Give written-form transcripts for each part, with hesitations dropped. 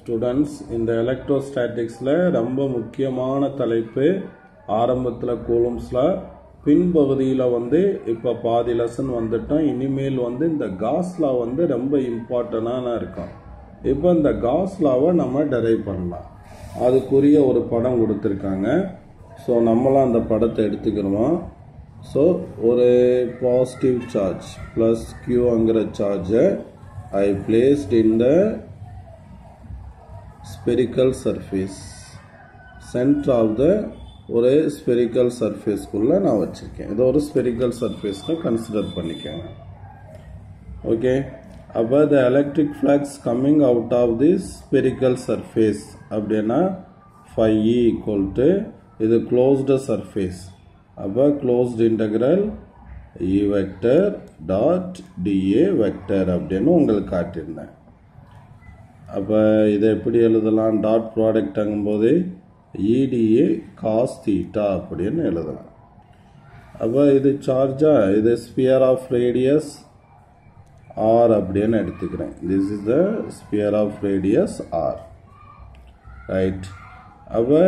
Students, இந்த எலக்ட்ரோஸ்டாட்டிக்ஸில் ரொம்ப முக்கியமான தலைப்பு. ஆரம்பத்தில் கூலம்ஸில், பின்பகுதியில் இப்போ பாதி லெசன் வந்துட்டோம். இனிமேல் இந்த காஸ் லா ரொம்ப இம்பார்ட்டண்டான இருக்கும். இப்போ இந்த காஸ் லாவை நம்ம டெரைவ் பண்ணலாம். அதுக்குரிய ஒரு படம் கொடுத்துருக்காங்க. ஸோ நம்மளாம் அந்த படத்தை எடுத்துக்கிறோம். ஸோ ஒரு பாசிட்டிவ் சார்ஜ் ப்ளஸ் க்யூங்கிற சார்ஜை I placed in the spherical surface, center of the ஒரு spherical surface குள்ள நான் வச்சிருக்கேன். இது ஒரு spherical surface கன்சிடர் பண்ணிக்கேன். ஓகே, அப்போ the electric flux coming out of this spherical surface அப்படின்னா phi E equal to இது closed surface. அப்போ closed integral E vector dot dA vector அப்படின்னு உங்களுக்கு காட்டியிருந்தேன். அப்போ இதை எப்படி எழுதலாம்? டாட் ப்ராடக்ட் ஆகும்போது EDA cos theta அப்படின்னு எழுதலாம். அப்போ இது சார்ஜா, இது ஸ்பியர் ஆஃப் ரேடியஸ் R அப்படின்னு எடுத்துக்கிறேன். This is the sphere of radius R, right? அப்போ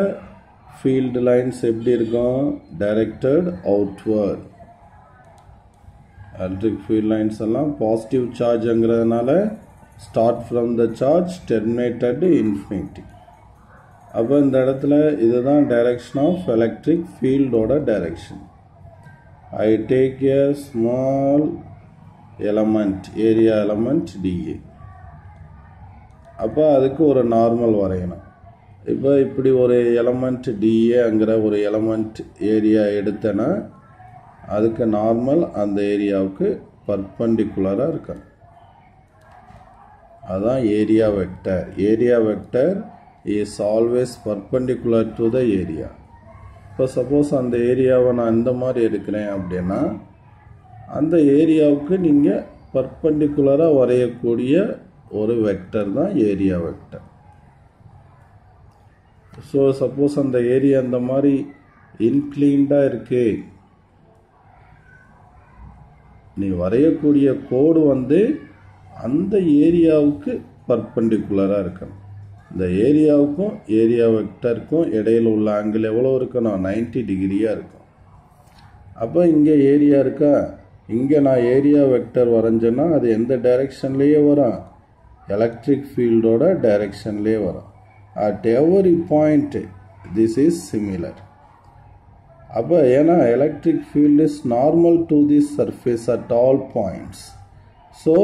ஃபீல்டு லைன்ஸ் எப்படி இருக்கும்? Directed outward. Electric field lines எல்லாம் பாசிட்டிவ் சார்ஜுங்கிறதுனால start from the charge terminated infinity. அப்போ இந்த இடத்துல இதுதான் direction of electric field ஓட direction. I take a small element, area element dA. அப்போ அதுக்கு ஒரு நார்மல் வரையணும். இப்போ இப்படி ஒரு எலமெண்ட் DAங்கிற ஒரு எலமெண்ட் ஏரியா எடுத்தேன்னா அதுக்கு நார்மல் அந்த ஏரியாவுக்கு பர்பண்டிகுலராக இருக்கணும். அதான் area vector. Area vector is always perpendicular to the area. இப்போ சப்போஸ் அந்த ஏரியாவை நான் இந்த மாதிரி எடுக்கிறேன் அப்படின்னா அந்த ஏரியாவுக்கு நீங்கள் பர்பண்டிகுலராக வரையக்கூடிய ஒரு வெக்டர் தான் ஏரியா வெக்டர். ஸோ சப்போஸ் அந்த ஏரியா அந்த மாதிரி இன்க்ளீன்டாக இருக்கு, நீ வரையக்கூடிய கோடு அந்த ஏரியாவுக்கு பர்பண்டிகுலராக இருக்கணும். இந்த ஏரியாவுக்கும் ஏரியா வெக்டருக்கும் இடையில உள்ள ஆங்கிள் எவ்வளோ இருக்கணும்? 90 டிகிரியாக இருக்கும். அப்போ இங்கே ஏரியா இருக்கா, இங்கே நான் ஏரியா வெக்டர் வரைஞ்சேன்னா அது எந்த டைரெக்ஷன்லேயே வரும்? எலக்ட்ரிக் ஃபீல்டோட டைரெக்ஷன்லேயே வரும். At every point this is similar. அப்போ ஏன்னா electric field is normal to this surface at all points. So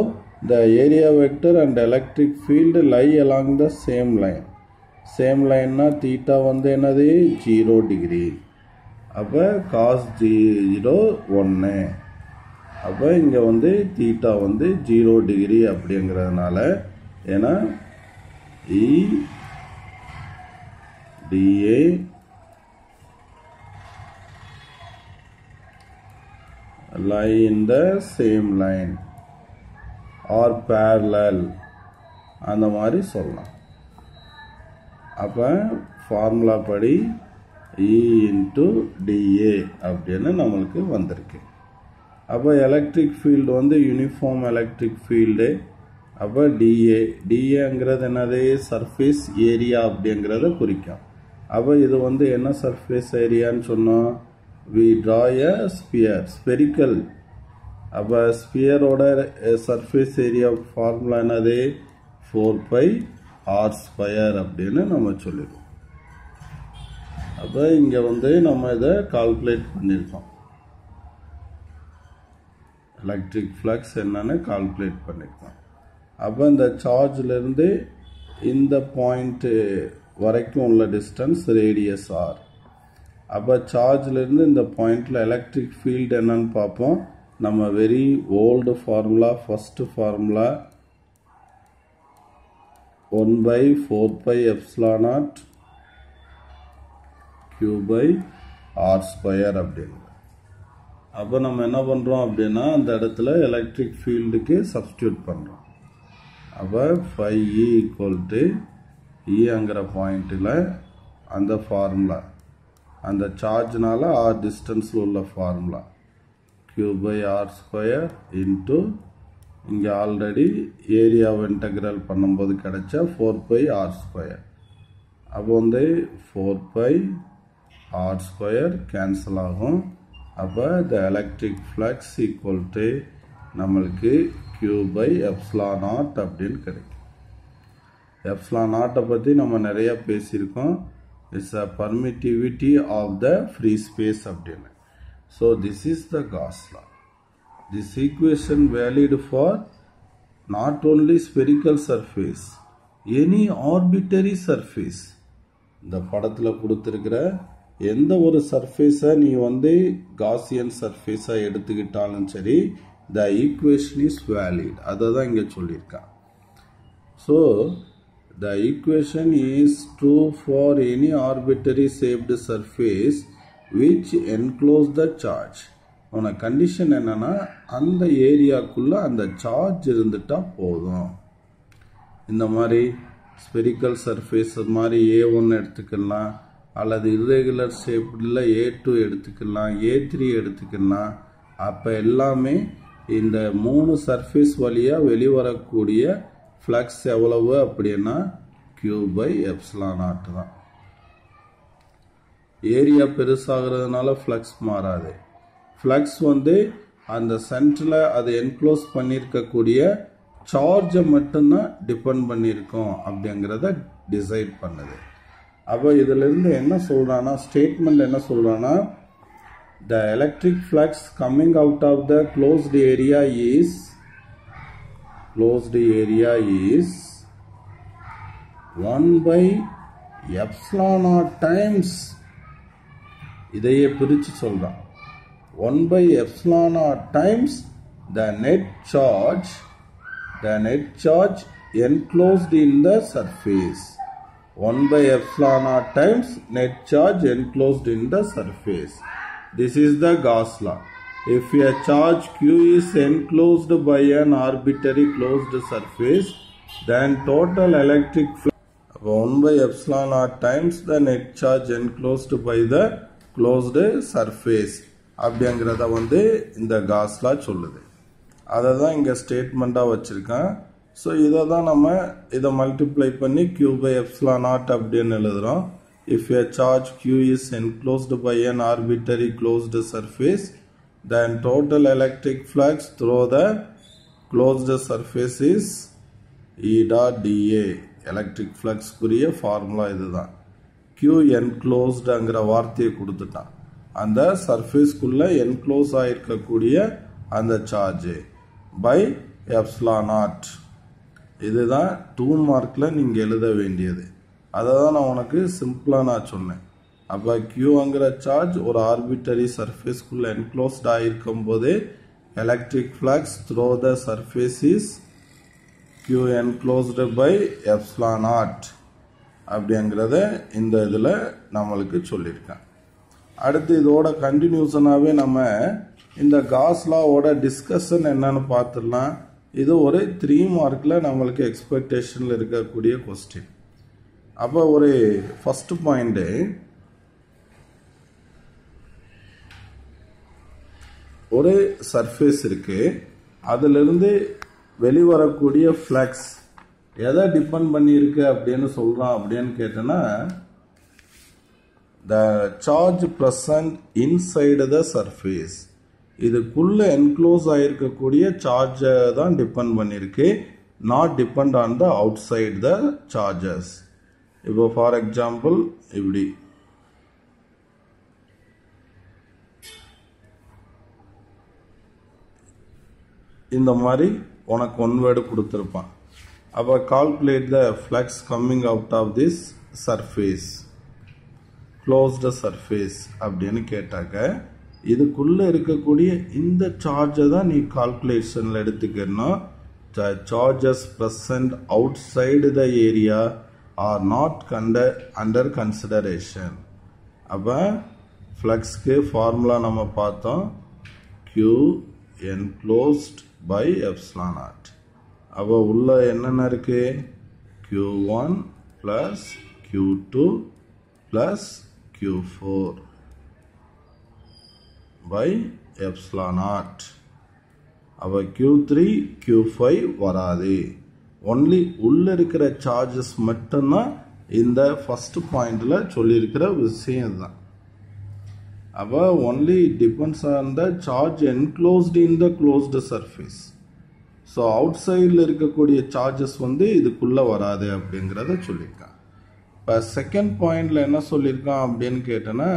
the area vector and electric field lie along the same line. Same line na theta என்னது? 0 degree. அப்போ cos 0 1. அப்போ இங்கே theta 0 degree அப்படிங்கிறதுனால ஏன்னா E dA lie in the same line or parallel அந்த மாதிரி சொல்லலாம். அப்போ ஃபார்முலா படி E into dA அப்படின்னு நம்மளுக்கு வந்திருக்கு. அப்போ electric field uniform electric field. அப்போ டிஏங்கிறது என்னது? சர்ஃபேஸ் ஏரியா அப்படிங்கிறத குறிக்கும். அப்போ இது என்ன சர்ஃபேஸ் ஏரியான்னு சொன்னோம்? we draw a sphere, spherical. அப்போ ஸ்பியரோட சர்ஃபேஸ் ஏரியா ஃபார்முலா என்னது? 4πr² அப்படின்னு நம்ம சொல்லிடுவோம். அப்போ இங்கே நம்ம இதை கால்குலேட் பண்ணியிருக்கோம். எலக்ட்ரிக் ஃப்ளக்ஸ் என்னன்னு கால்குலேட் பண்ணியிருக்கோம். அப்போ இந்த சார்ஜ்லேருந்து இந்த பாயிண்ட்டு வரைக்கும் உள்ள டிஸ்டன்ஸ் ரேடியஸ் R. அப்போ சார்ஜ்லேருந்து இந்த பாயிண்டில் எலக்ட்ரிக் ஃபீல்டு என்னன்னு பார்ப்போம். நம்ம very old formula, first formula 1/4πε0 Q/r² அப்படின்னு. அப்போ நம்ம என்ன பண்ணுறோம் அப்படின்னா அந்த இடத்துல எலக்ட்ரிக் ஃபீல்டுக்கு சப்ஸ்டியூட் பண்ணுறோம். அப்போ phi E ஈக்குவல் டு Eங்கிற பாயிண்டில் அந்த ஃபார்முலா, அந்த சார்ஜ்னால R டிஸ்டன்ஸில் உள்ள ஃபார்முலா Q/r² into இங்கே ஆல்ரெடி ஏரியாவை இன்டெக்ரல் பண்ணும்போது கிடைச்ச 4πr². அப்போ வந்து 4πr² கேன்சல் ஆகும். அப்போ the electric flux equal to நம்மளுக்கு Q/ε0 அப்படின்னு கிடைக்கும். ε0 பற்றி நம்ம நிறைய பேசியிருக்கோம். It's a permittivity of the free space அப்படின்னு. So this is the Gauss law. This equation valid for not only spherical surface, any arbitrary surface. இந்த படத்தில் கொடுத்துருக்கிற எந்த ஒரு சர்ஃபேஸை நீ வந்து காசியன் சர்ஃபேஸாக எடுத்துக்கிட்டாலும் சரி, the equation is valid. அதை தான் இங்கே சொல்லியிருக்கான். So the equation is true for any arbitrary shaped surface which enclose the charge. உன கண்டிஷன் என்னன்னா அந்த ஏரியாக்குள்ள அந்த சார்ஜ் இருந்துட்டா போதும். இந்த மாதிரி ஸ்பெரிக்கல் சர்ஃபேஸ் மாதிரி A1 எடுத்துக்கலாம், அல்லது irregular ஷேப்டில் A2 எடுத்துக்கலாம், A3 எடுத்துக்கலாம். அப்போ எல்லாமே இந்த 3 சர்ஃபேஸ் வழியாக வெளிவரக்கூடிய ஃப்ளக்ஸ் எவ்வளவு அப்படின்னா Q/ε0 தான். ஏரியா பெருசாகிறதுனால ஃப்ளக்ஸ் மாறாது. ஃப்ளக்ஸ் வந்து அந்த சென்டரில் அதை என்க்ளோஸ் பண்ணியிருக்கக்கூடிய சார்ஜை மட்டும்தான் டிபெண்ட் பண்ணியிருக்கோம் அப்படிங்கிறத டிசைட் பண்ணுது. அப்போ இதிலிருந்து என்ன சொல்கிறான்னா, ஸ்டேட்மெண்ட் என்ன சொல்கிறான்னா, the electric flux coming out of the closed area is 1/ε0 times, இதையே பிரித்து சொல்கிறான், 1/ε0 times the net charge enclosed in the surface. 1/ε0 times net charge enclosed in the surface. This is the Gauss law. If a charge Q is enclosed by an arbitrary closed surface, then total electric flux 1/ε0 times the net charge enclosed by the closed surface அப்படிங்கிறத வந்து இந்த Gauss law சொல்லுது. அதை தான் இங்கே ஸ்டேட்மெண்ட்டாக வச்சுருக்கேன். So இதை தான் நம்ம இதை மல்டிப்ளை பண்ணி Q/ε0 அப்படின்னு எழுதுகிறோம். If a charge Q is enclosed by an arbitrary closed surface, then total electric flux through the closed surface is E dot dA. Electric ஃப்ளக்ஸ்க்குரிய ஃபார்முலா இதுதான். Q enclosedங்கிற வார்த்தையை கொடுத்துட்டான். அந்த சர்ஃபேஸ்க்குள்ளே என்க்ளோஸ் ஆகிருக்கக்கூடிய அந்த சார்ஜ் பை ε0. இதுதான் 2 மார்க்கில் நீங்கள் எழுத வேண்டியது. அதை தான் நான் உனக்கு சிம்பிளாக நான் சொன்னேன். அப்போ Qங்கிற சார்ஜ் ஒரு ஆர்பிட்டரி சர்ஃபேஸ்க்குள்ளே என்க்ளோஸ்ட் ஆகிருக்கும் போது electric flux throw the surface is Q enclosed by ε0 அப்படிங்கிறத இந்த இதில் நம்மளுக்கு சொல்லியிருக்கேன். அடுத்து இதோட கண்டினியூஷனாகவே நம்ம இந்த Gauss lawவோட டிஸ்கஷன் என்னன்னு பார்த்துடலாம். இது ஒரு 3 மார்க்கில் நம்மளுக்கு எக்ஸ்பெக்டேஷனில் இருக்கக்கூடிய கொஸ்டின். அப்போ ஒரு ஃபர்ஸ்ட் பாயிண்ட்டு, ஒரு சர்ஃபேஸ் இருக்கு, அதிலிருந்து வெளிவரக்கூடிய ஃப்ளக்ஸ் எதை டிபெண்ட் பண்ணியிருக்கு அப்படின்னு சொல்கிறான் அப்படின்னு கேட்டோன்னா, the charge present inside the surface. இதுக்குள்ளே என்க்ளோஸ் ஆகிருக்கக்கூடிய சார்ஜை தான் டிபெண்ட் பண்ணியிருக்கு, not depend on the outside the charges. இப்போ ஃபார் எக்ஸாம்பிள் இப்படி இந்த மாதிரி உனக்கு ஒன் வேர்டு கொடுத்துருப்பான். அப்போ calculate the flux coming out of this surface, closed surface அப்படின்னு கேட்டாக்க, இதுக்குள்ளே இருக்கக்கூடிய இந்த சார்ஜை தான் நீ கால்குலேஷனில் எடுத்துக்கணும். The charges present outside the area are not under consideration. அப்போ ஃப்ளக்ஸ்க்கு ஃபார்முலா நம்ம பார்த்தோம், Q enclosed by ε0. அப்போ உள்ள என்னென்ன இருக்கு, Q1 plus Q2 plus Q4 by ε0. அப்போ Q3 Q5 வராது. ஒன்லி உள்ள இருக்கிற சார்ஜஸ் மட்டும்தான் இந்த ஃபர்ஸ்ட் பாயிண்ட்ல சொல்லியிருக்கிற விஷயம் தான். அப்போ only depends on the charge enclosed in the closed surface. So out சைடில் இருக்கக்கூடிய சார்ஜஸ் இதுக்குள்ளே வராது அப்படிங்கிறத சொல்லியிருக்கான். இப்போ செகண்ட் பாயிண்டில் என்ன சொல்லியிருக்கான் அப்படின்னு கேட்டோன்னா,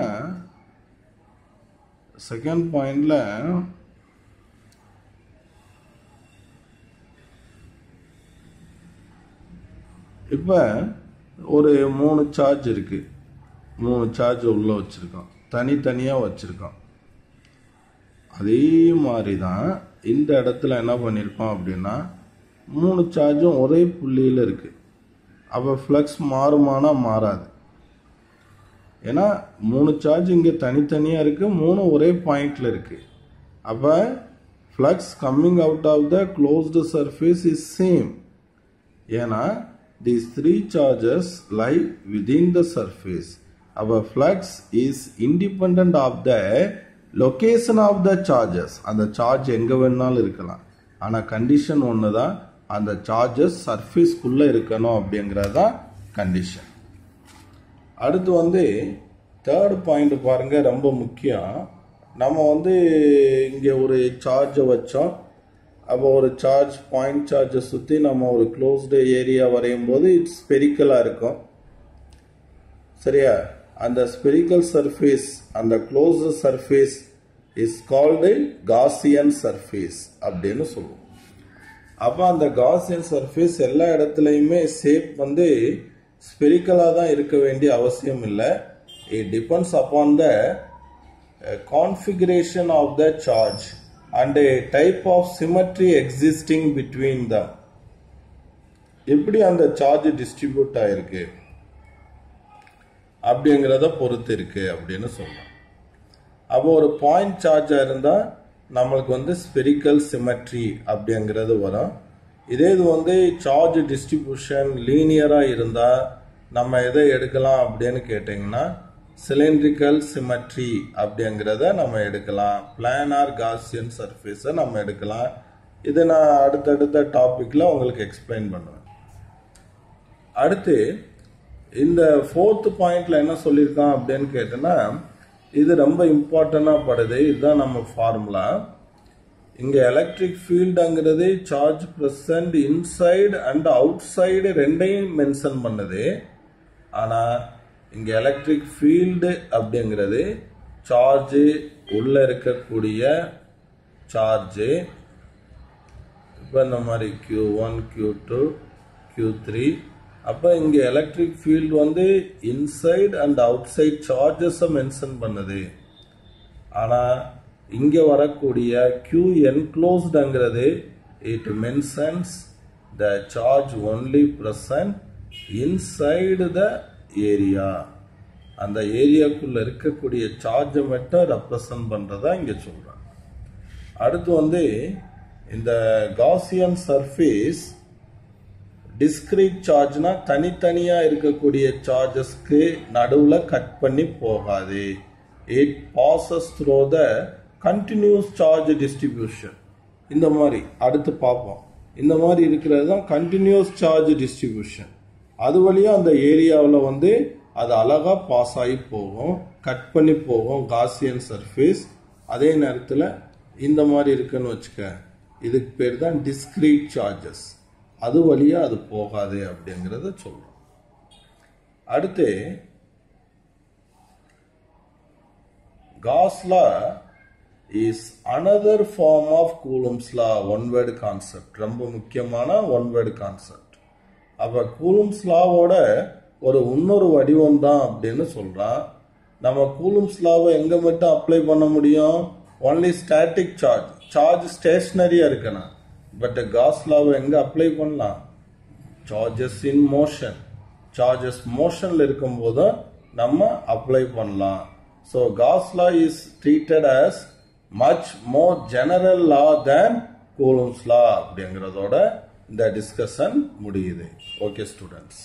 செகண்ட் பாயிண்டில் இப்போ ஒரு 3 சார்ஜ் இருக்குது. 3 சார்ஜ் உள்ளே வச்சுருக்கோம், தனித்தனியாக வச்சுருக்கோம். அதே மாதிரி தான் இந்த இடத்துல என்ன பண்ணியிருக்கோம் அப்படின்னா 3 சார்ஜும் ஒரே புள்ளியில் இருக்குது. அப்போ ஃப்ளக்ஸ் மாறுமானா மாறாது. ஏன்னா 3 சார்ஜ் இங்கே தனித்தனியாக இருக்குது, 3 ஒரே பாயிண்டில் இருக்குது. அப்போ flux coming out of the closed surface is same. ஏன்னா these 3 charges lie within the surface. Our flux is independent of the location of the charges. அந்த சார்ஜ் எங்கே வேணாலும் இருக்கலாம், ஆனால் கண்டிஷன் ஒன்று தான், அந்த சார்ஜஸ் சர்ஃபேஸ்க்குள்ளே இருக்கணும் அப்படிங்கிறது தான் கண்டிஷன். அடுத்து தேர்ட் பாயிண்ட் பாருங்கள், ரொம்ப முக்கியம். நம்ம இங்கே ஒரு சார்ஜை வச்சோம். அப்போ ஒரு சார்ஜ் பாயிண்ட் சார்ஜை சுற்றி நம்ம ஒரு க்ளோஸ்டு ஏரியா வரையும் போது இட்ஸ் ஸ்பெரிக்கலாக இருக்கும். சரியா? அந்த ஸ்பெரிக்கல் சர்ஃபேஸ், அந்த closed surface is called Gaussian surface அப்படின்னு சொல்லுவோம். அப்போ அந்த காசியன் சர்ஃபேஸ் எல்லா இடத்துலையுமே ஷேப் ஸ்பெரிக்கலாக தான் இருக்க வேண்டிய அவசியம் இல்லை. It depends upon the configuration of the charge and a type of symmetry existing between them. எப்படி அந்த சார்ஜ் டிஸ்ட்ரிபியூட் ஆயிருக்கு அப்படிங்கிறத பொறுத்து இருக்கு அப்படின்னு சொல்லலாம். அப்போ ஒரு பாயிண்ட் சார்ஜாக இருந்தால் நம்மளுக்கு ஸ்பெரிக்கல் சிமெட்ரி அப்படிங்கிறது வரும். இதே இது சார்ஜ் டிஸ்ட்ரிபியூஷன் லீனியராக இருந்தால் நம்ம எதை எடுக்கலாம் அப்படின்னு கேட்டிங்கன்னா சிலிண்ட்ரிக்கல் சிமெட்ரி அப்படிங்கிறத நம்ம எடுக்கலாம். பிளானார் காசியன் சர்ஃபேஸை நம்ம எடுக்கலாம். இதை நான் அடுத்தடுத்த டாபிக்ல உங்களுக்கு எக்ஸ்பிளைன் பண்ணுவேன். அடுத்து இந்த ஃபோர்த் பாயிண்ட்ல என்ன சொல்லியிருக்கான் அப்படின்னு கேட்டோன்னா, இது ரொம்ப இம்பார்ட்டண்டாக படுது. இதுதான் நம்ம ஃபார்முலா. இங்கே எலக்ட்ரிக் ஃபீல்டுங்கிறது charge present inside and outside ரெண்டையும் மென்ஷன் பண்ணுது. ஆனால் இங்கே எலக்ட்ரிக் ஃபீல்டு அப்படிங்கிறது சார்ஜு உள்ளே இருக்கக்கூடிய சார்ஜு. இப்போ இந்த மாதிரி Q1 Q2 Q3. அப்போ இங்கே electric field inside and outside சார்ஜஸை மென்ஷன் பண்ணுது. ஆனால் இங்கே வரக்கூடிய Q என்க்ளோஸ்டுங்கிறது it mentions the charge only present inside the area. அந்த ஏரியாக்குள்ள இருக்கக்கூடிய சார்ஜை மட்டும் ரெப்ரசன்ட் பண்றதா இங்க சொல்றாங்க. அடுத்து இந்த காசியன் சர்ஃபேஸ் டிஸ்கிரீட் சார்ஜ்னா தனித்தனியா இருக்கக்கூடிய சார்ஜஸ்க்கு நடுவில் கட் பண்ணி போகாது. It passes through the continuous charge distribution. இந்த மாதிரி அடுத்து பார்ப்போம். இந்த மாதிரி இருக்கிறது தான் கண்டினியூஸ் சார்ஜ் டிஸ்ட்ரிபியூஷன். அது வழியாக அந்த ஏரியாவில் அது அழகாக பாஸ் ஆகி போகும், கட் பண்ணி போகும் காசியன் சர்ஃபேஸ். அதே நேரத்தில் இந்த மாதிரி இருக்குன்னு வச்சுக்க, இதுக்கு பேர் தான் டிஸ்கிரீட் சார்ஜஸ். அது வழியாக அது போகாது அப்படிங்கிறத சொல்கிறோம். அடுத்து Gauss law is another form of Coulomb's law, one word concept. ரொம்ப முக்கியமான one word concept. அப்போ கூலும்ஸ் லாவோட இன்னொரு வடிவம் தான் அப்படின்னு சொல்றான். நம்ம கூலும்ஸ் லாவை எங்க மட்டும் அப்ளை பண்ண முடியும்? ஒன்லி ஸ்டாட்டிக் சார்ஜ், சார்ஜ் ஸ்டேஷனரியா இருக்கணும். பட் காஸ் லாவை எங்க அப்ளை பண்ணலாம்? சார்ஜஸ் இன் மோஷன், சார்ஜஸ் மோஷன்ல இருக்கும் போது நம்ம அப்ளை பண்ணலாம். So Gauss law is treated as much more general law than Coulomb's law அப்படிங்கிறதோட இந்த டிஸ்கஷன் முடியுது. Okay students.